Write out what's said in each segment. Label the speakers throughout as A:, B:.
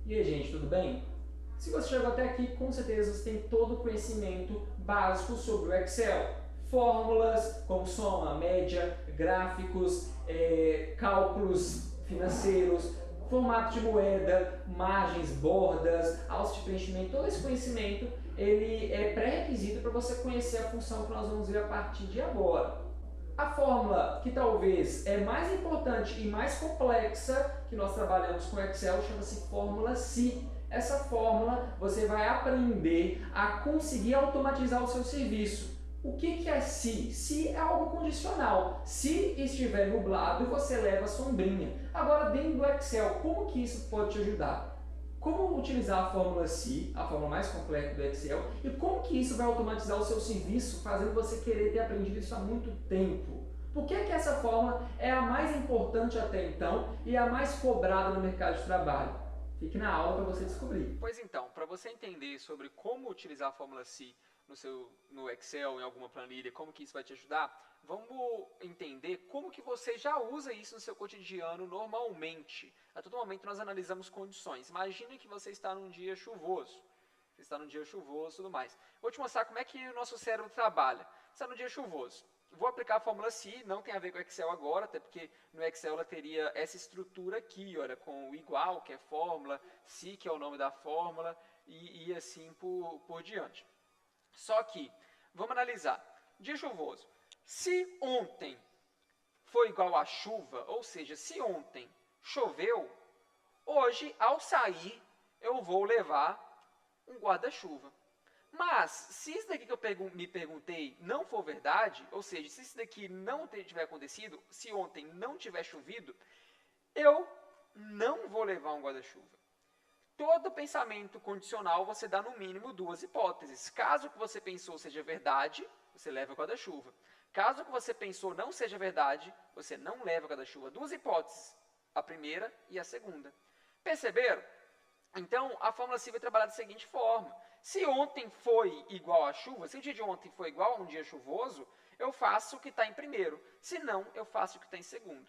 A: E aí, gente, tudo bem? Se você chegou até aqui, com certeza você tem todo o conhecimento básico sobre o Excel. Fórmulas como soma, média, gráficos, cálculos financeiros, formato de moeda, margens, bordas, alça de preenchimento, todo esse conhecimento ele é pré-requisito para você conhecer a função que nós vamos ver a partir de agora. A fórmula que talvez é mais importante e mais complexa que nós trabalhamos com Excel chama-se fórmula SI. Essa fórmula você vai aprender a conseguir automatizar o seu serviço. O que é SI? SI é algo condicional. Se estiver nublado, você leva sombrinha. Agora, dentro do Excel, como que isso pode te ajudar? Como utilizar a fórmula SI, a fórmula mais completa do Excel, e como que isso vai automatizar o seu serviço, fazendo você querer ter aprendido isso há muito tempo. Por que essa fórmula é a mais importante até então e a mais cobrada no mercado de trabalho? Fique na aula para você descobrir.
B: Pois então, para você entender sobre como utilizar a fórmula SI no Excel, em alguma planilha, como que isso vai te ajudar, vamos entender como que você já usa isso no seu cotidiano normalmente. A todo momento nós analisamos condições. Imagine que você está num dia chuvoso. Você está num dia chuvoso e tudo mais. Vou te mostrar como é que o nosso cérebro trabalha. Você está num dia chuvoso. Vou aplicar a fórmula SI, não tem a ver com o Excel agora, até porque no Excel ela teria essa estrutura aqui, olha, com o igual, que é fórmula, SI, que é o nome da fórmula, e assim por diante. Só que, vamos analisar. Dia chuvoso. Se ontem foi igual a chuva, ou seja, se ontem choveu, hoje, ao sair, eu vou levar um guarda-chuva. Mas, se isso daqui que eu me perguntei não for verdade, ou seja, se isso daqui não tiver acontecido, se ontem não tiver chovido, eu não vou levar um guarda-chuva. Todo pensamento condicional você dá no mínimo duas hipóteses. Caso o que você pensou seja verdade, você leva o guarda-chuva. Caso o que você pensou não seja verdade, você não leva o guarda-chuva. Duas hipóteses, a primeira e a segunda. Perceberam? Então, a fórmula SI vai trabalhar da seguinte forma. Se ontem foi igual a chuva, se o dia de ontem foi igual a um dia chuvoso, eu faço o que está em primeiro. Se não, eu faço o que está em segundo.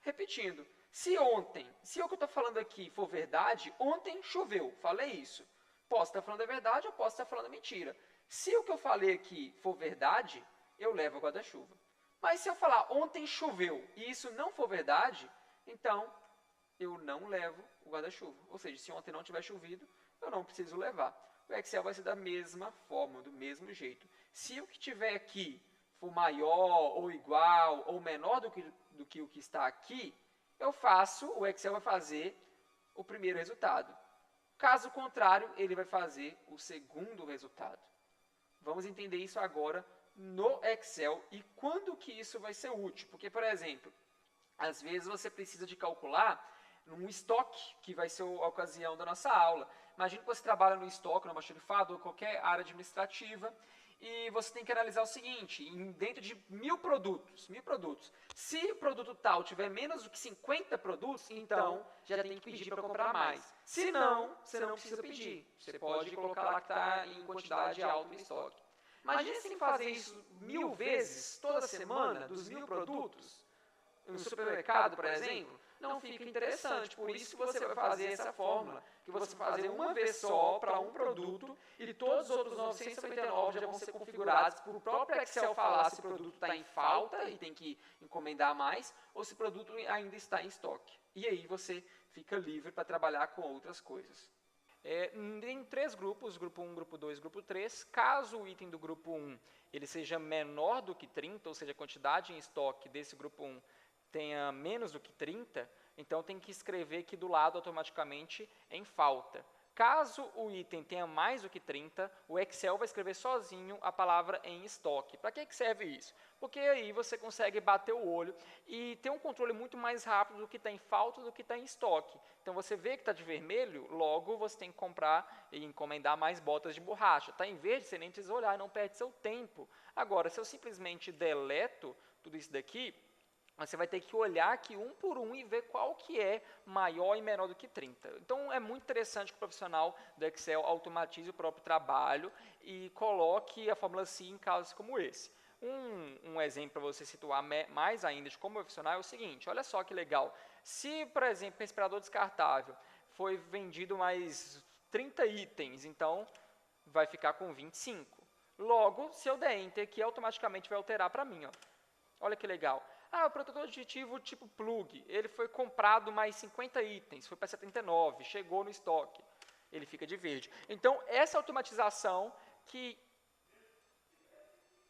B: Repetindo, se o que eu estou falando aqui for verdade, ontem choveu, falei isso. Posso estar falando a verdade ou posso estar falando a mentira. Se o que eu falei aqui for verdade, eu levo o guarda-chuva. Mas se eu falar ontem choveu e isso não for verdade, então eu não levo o guarda-chuva. Ou seja, se ontem não tiver chovido, eu não preciso levar. O Excel vai ser da mesma forma, do mesmo jeito. Se o que tiver aqui for maior ou igual ou menor do que o que está aqui, o Excel vai fazer o primeiro resultado. Caso contrário, ele vai fazer o segundo resultado. Vamos entender isso agora no Excel e quando que isso vai ser útil. Porque, por exemplo, às vezes você precisa de calcular um estoque, que vai ser a ocasião da nossa aula. Imagina que você trabalha no estoque, no almoxarifado ou qualquer área administrativa, e você tem que analisar o seguinte, dentro de 1000 produtos, se o produto tal tiver menos do que 50 produtos, então já tem que pedir para comprar mais. Se não, você não precisa pedir. Você pode colocar lá que está em quantidade alta no estoque. Imagina se tem que fazer isso 1000 vezes, toda semana, dos 1000 produtos, no supermercado, por exemplo, não fica interessante. Por isso que você vai fazer essa fórmula, que você vai fazer uma vez só para um produto e todos os outros 999 já vão ser configurados por o próprio Excel falar se o produto está em falta e tem que encomendar mais ou se o produto ainda está em estoque. E aí você fica livre para trabalhar com outras coisas. Em 3 grupos, grupo 1, grupo 2, grupo 3, caso o item do grupo 1 ele seja menor do que 30, ou seja, a quantidade em estoque desse grupo 1 tenha menos do que 30, então tem que escrever aqui do lado automaticamente em falta. Caso o item tenha mais do que 30, o Excel vai escrever sozinho a palavra em estoque. Para que serve isso? Porque aí você consegue bater o olho e ter um controle muito mais rápido do que está em falta do que está em estoque. Então você vê que está de vermelho, logo você tem que comprar e encomendar mais botas de borracha. Está em verde, você nem precisa olhar, não perde seu tempo. Agora, se eu simplesmente deleto tudo isso daqui, você vai ter que olhar aqui um por um e ver qual que é maior e menor do que 30. Então, é muito interessante que o profissional do Excel automatize o próprio trabalho e coloque a fórmula SI em casos como esse. Um exemplo para você situar mais ainda de como profissional é o seguinte, olha só que legal. Se, por exemplo, respirador descartável foi vendido mais 30 itens, então vai ficar com 25. Logo, se eu der Enter aqui, automaticamente vai alterar para mim. Ó. Olha que legal. O protetor aditivo tipo plug, ele foi comprado mais 50 itens, foi para 79, chegou no estoque, ele fica de verde. Então, essa automatização que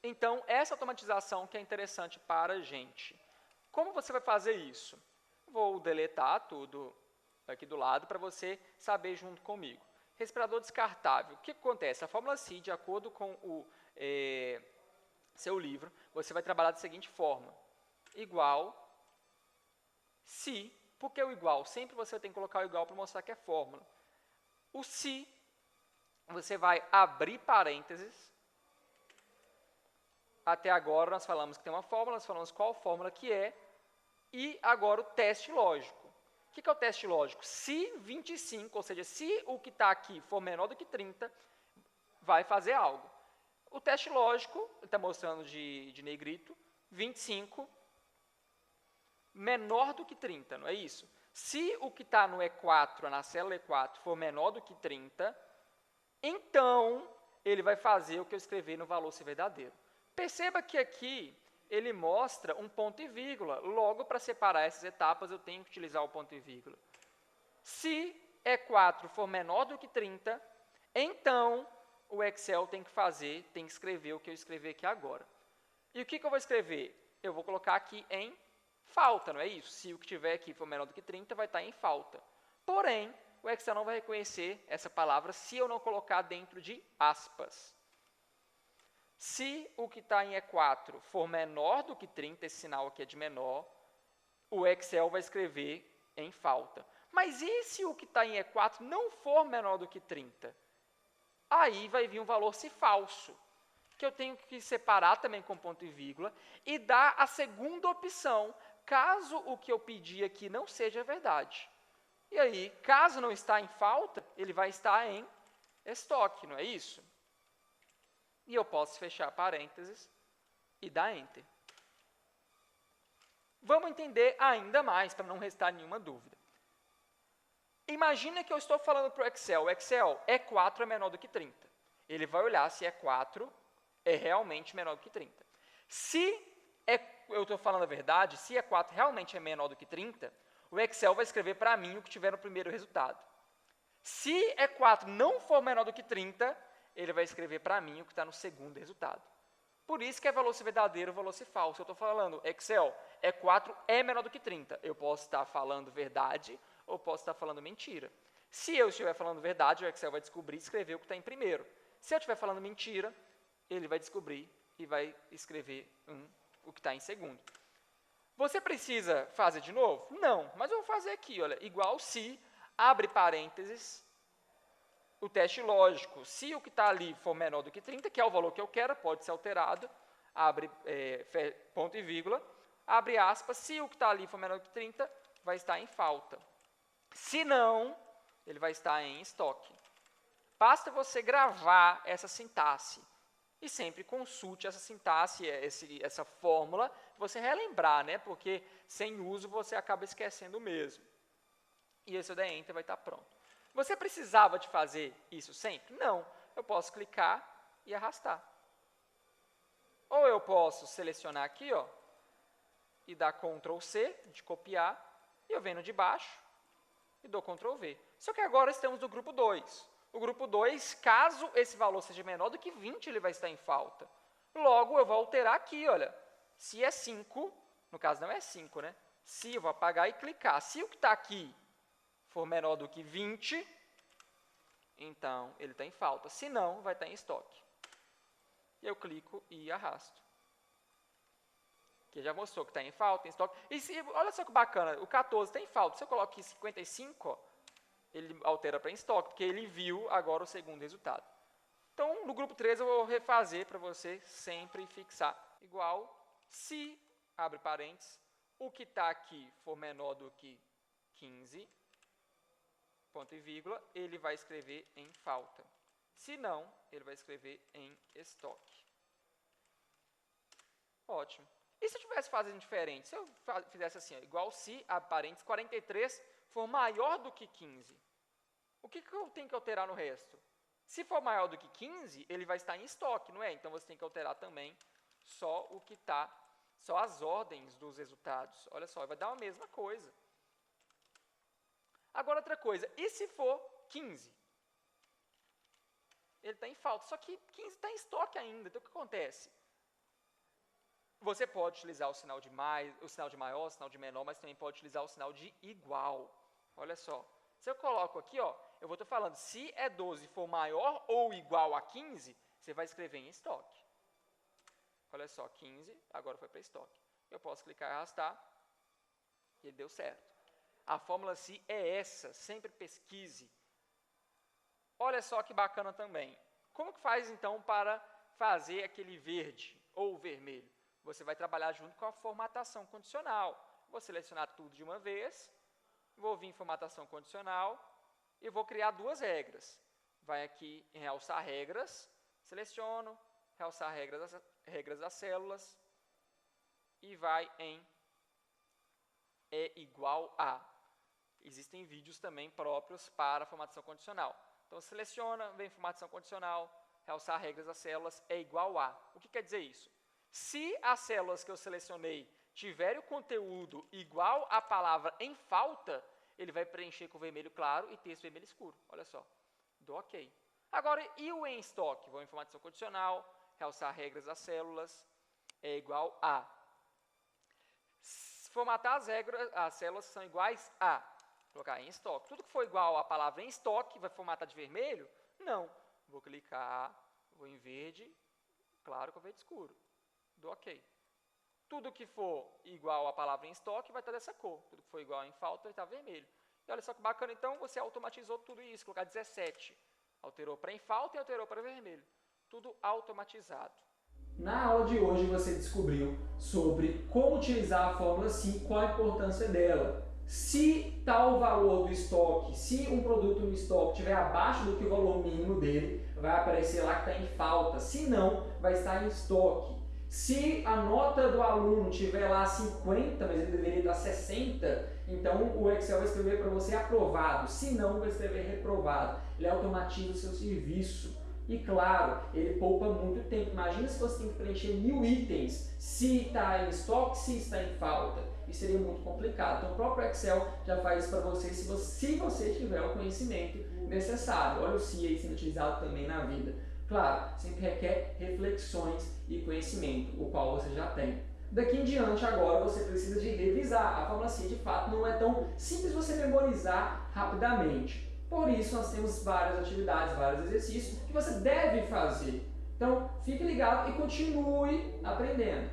B: é interessante para a gente. Como você vai fazer isso? Vou deletar tudo aqui do lado para você saber junto comigo. Respirador descartável. O que acontece? A fórmula SI, de acordo com o seu livro, você vai trabalhar da seguinte forma. Igual SI. Por que o igual? Sempre você tem que colocar o igual para mostrar que é fórmula. O SI, você vai abrir parênteses. Até agora nós falamos que tem uma fórmula, nós falamos qual fórmula que é. E agora o teste lógico. O que é o teste lógico? Se 25, ou seja, se o que está aqui for menor do que 30, vai fazer algo. O teste lógico, ele está mostrando de negrito, 25 menor do que 30, não é isso? Se o que está no E4, na célula E4, for menor do que 30, então ele vai fazer o que eu escrevi no valor se verdadeiro. Perceba que aqui ele mostra um ponto e vírgula. Logo, para separar essas etapas, eu tenho que utilizar o ponto e vírgula. Se E4 for menor do que 30, então o Excel tem que escrever o que eu escrevi aqui agora. E o que eu vou escrever? Eu vou colocar aqui em falta, não é isso? Se o que tiver aqui for menor do que 30, vai estar em falta. Porém, o Excel não vai reconhecer essa palavra se eu não colocar dentro de aspas. Se o que está em E4 for menor do que 30, esse sinal aqui é de menor, o Excel vai escrever em falta. Mas e se o que está em E4 não for menor do que 30? Aí vai vir um valor se falso, que eu tenho que separar também com ponto e vírgula e dar a segunda opção, caso o que eu pedi aqui não seja verdade. E aí, caso não está em falta, ele vai estar em estoque, não é isso? E eu posso fechar parênteses e dar Enter. Vamos entender ainda mais, para não restar nenhuma dúvida. Imagina que eu estou falando para o Excel, E4 é menor do que 30. Ele vai olhar se E4 é realmente menor do que 30. Se eu estou falando a verdade, se E4 realmente é menor do que 30, o Excel vai escrever para mim o que tiver no primeiro resultado. Se E4 não for menor do que 30, ele vai escrever para mim o que está no segundo resultado. Por isso que é valor se verdadeiro, valor se falso. Eu estou falando, Excel, E4 é menor do que 30. Eu posso estar falando verdade ou posso estar falando mentira. Se eu estiver falando verdade, o Excel vai descobrir e escrever o que está em primeiro. Se eu estiver falando mentira, ele vai descobrir e vai escrever o que está em segundo. Você precisa fazer de novo? Não, mas eu vou fazer aqui, olha, igual se, abre parênteses, o teste lógico, se o que está ali for menor do que 30, que é o valor que eu quero, pode ser alterado, abre ponto e vírgula, abre aspas, se o que está ali for menor do que 30, vai estar em falta. Se não, ele vai estar em estoque. Basta você gravar essa sintaxe e sempre consulte essa sintaxe, essa fórmula, você relembrar, né? Porque sem uso você acaba esquecendo mesmo. E esse der Enter vai estar pronto. Você precisava de fazer isso sempre? Não. Eu posso clicar e arrastar. Ou eu posso selecionar aqui, ó, e dar Ctrl C, de copiar, e eu venho de baixo e dou Ctrl V. Só que agora estamos no grupo 2. O grupo 2, caso esse valor seja menor do que 20, ele vai estar em falta. Logo, eu vou alterar aqui, olha. Se é 5, no caso não é 5, né? Se eu vou apagar e clicar. Se o que está aqui for menor do que 20, então ele está em falta. Se não, vai estar em estoque. Eu clico e arrasto. Que já mostrou que está em falta, em estoque. E olha só que bacana, o 14 está em falta. Se eu coloco aqui 55, ó, ele altera para em estoque, porque ele viu agora o segundo resultado. Então, no grupo 3, eu vou refazer para você sempre fixar. Igual, se, abre parênteses, o que está aqui for menor do que 15, ponto e vírgula, ele vai escrever em falta. Se não, ele vai escrever em estoque. Ótimo. E se eu estivesse fazendo diferente? Se eu fizesse assim, ó, igual se, abre parênteses, 43 for maior do que 15. O que eu tenho que alterar no resto? Se for maior do que 15, ele vai estar em estoque, não é? Então você tem que alterar também só o que está, só as ordens dos resultados. Olha só, vai dar a mesma coisa. Agora outra coisa, e se for 15? Ele está em falta, só que 15 está em estoque ainda. Então o que acontece? Você pode utilizar o sinal de mais, o sinal de maior, o sinal de menor, mas também pode utilizar o sinal de igual. Olha só, se eu coloco aqui, ó, eu vou estar falando, se é 12 for maior ou igual a 15, você vai escrever em estoque. Olha só, 15, agora foi para estoque. Eu posso clicar e arrastar, e ele deu certo. A fórmula SI é essa, sempre pesquise. Olha só que bacana também. Como que faz então para fazer aquele verde ou vermelho? Você vai trabalhar junto com a formatação condicional. Vou selecionar tudo de uma vez, vou vir em formatação condicional e vou criar duas regras. Vai aqui em realçar regras, seleciono, realçar regras das células e vai em é igual a. Existem vídeos também próprios para formatação condicional. Então, seleciona, vem em formatação condicional, realçar regras das células é igual a. O que quer dizer isso? Se as células que eu selecionei tiverem o conteúdo igual à palavra em falta, ele vai preencher com vermelho claro e texto vermelho escuro. Olha só, dou OK. Agora, e o em estoque? Vou em formatação condicional, realçar regras das células é igual a. Formatar as células que são iguais a. Colocar em estoque. Tudo que for igual à palavra em estoque, vai formatar de vermelho? Não. Vou clicar, vou em verde, claro com verde escuro. Dou OK. Tudo que for igual à palavra em estoque vai estar dessa cor. Tudo que for igual em falta vai estar vermelho. E olha só que bacana, então, você automatizou tudo isso. Colocar 17. Alterou para em falta e alterou para vermelho. Tudo automatizado.
A: Na aula de hoje você descobriu sobre como utilizar a fórmula SI, qual a importância dela. Se tal valor do estoque, se um produto no estoque estiver abaixo do que o valor mínimo dele, vai aparecer lá que está em falta. Se não, vai estar em estoque. Se a nota do aluno estiver lá 50, mas ele deveria estar 60, então o Excel vai escrever para você aprovado. Se não, vai escrever reprovado. Ele automatiza o seu serviço. E claro, ele poupa muito tempo. Imagina se você tem que preencher 1000 itens, se está em estoque, se está em falta. Isso seria muito complicado. Então o próprio Excel já faz isso para você se você tiver o conhecimento necessário. Olha o SI aí sendo utilizado também na vida. Claro, sempre requer reflexões e conhecimento, o qual você já tem. Daqui em diante, agora, você precisa de revisar. A fórmula SI, de fato, não é tão simples você memorizar rapidamente. Por isso, nós temos várias atividades, vários exercícios que você deve fazer. Então, fique ligado e continue aprendendo.